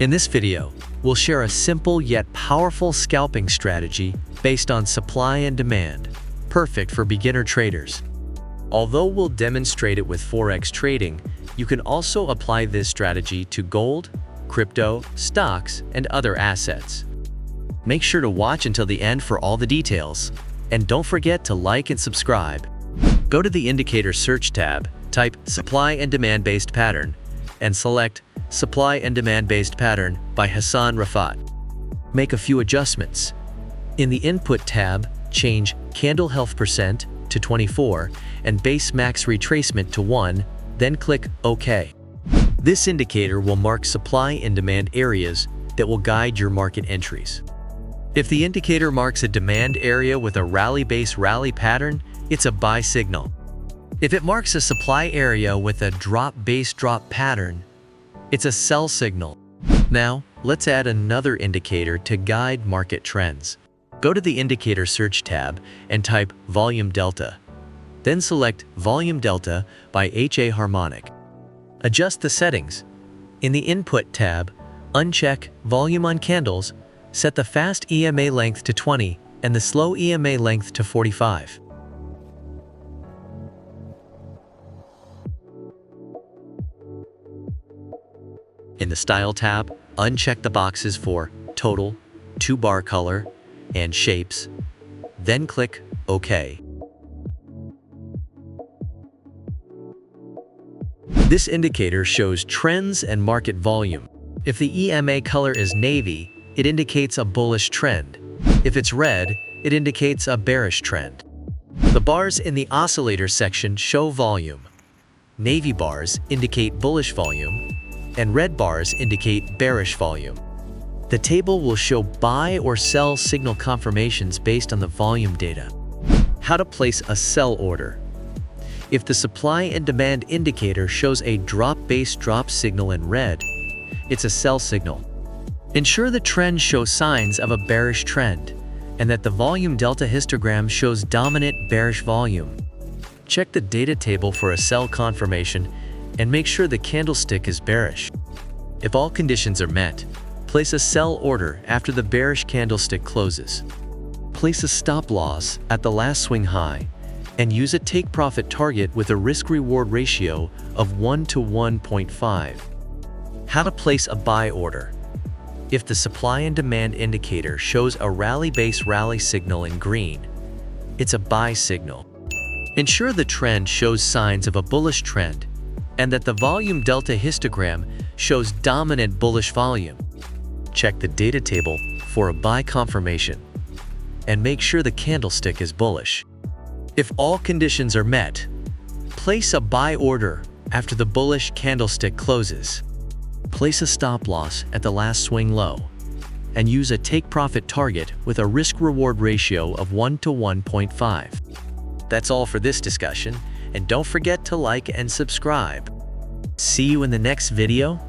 In this video, we'll share a simple yet powerful scalping strategy based on supply and demand, perfect for beginner traders. Although we'll demonstrate it with forex trading, you can also apply this strategy to gold, crypto, stocks, and other assets. Make sure to watch until the end for all the details, and don't forget to like and subscribe. Go to the Indicator Search tab, type Supply and Demand-Based Pattern, and select Supply and Demand-Based Pattern by Hassan Rafat. Make a few adjustments. In the Input tab, change Candle Health Percent to 24 and Base Max Retracement to 1, then click OK. This indicator will mark supply and demand areas that will guide your market entries. If the indicator marks a demand area with a rally-based rally pattern, it's a buy signal. If it marks a supply area with a drop-based drop pattern, it's a sell signal. Now, let's add another indicator to guide market trends. Go to the Indicator Search tab and type Volume Delta. Then select Volume Delta by HA Harmonic. Adjust the settings. In the Input tab, uncheck Volume on Candles, set the fast EMA length to 20 and the slow EMA length to 45. In the Style tab, uncheck the boxes for Total, 2-bar color, and Shapes, then click OK. This indicator shows trends and market volume. If the EMA color is navy, it indicates a bullish trend. If it's red, it indicates a bearish trend. The bars in the oscillator section show volume. Navy bars indicate bullish volume, and red bars indicate bearish volume. The table will show buy or sell signal confirmations based on the volume data. How to place a sell order. If the supply and demand indicator shows a drop-based drop signal in red, it's a sell signal. Ensure the trend shows signs of a bearish trend, and that the volume delta histogram shows dominant bearish volume. Check the data table for a sell confirmation and make sure the candlestick is bearish. If all conditions are met, place a sell order after the bearish candlestick closes. Place a stop loss at the last swing high and use a take profit target with a risk-reward ratio of 1 to 1.5. How to place a buy order. If the supply and demand indicator shows a rally-based rally signal in green, it's a buy signal. Ensure the trend shows signs of a bullish trend and that the volume delta histogram shows dominant bullish volume. Check the data table for a buy confirmation and make sure the candlestick is bullish. If all conditions are met, place a buy order after the bullish candlestick closes. Place a stop loss at the last swing low and use a take profit target with a risk-reward ratio of 1 to 1.5. That's all for this discussion, and don't forget to like and subscribe. See you in the next video.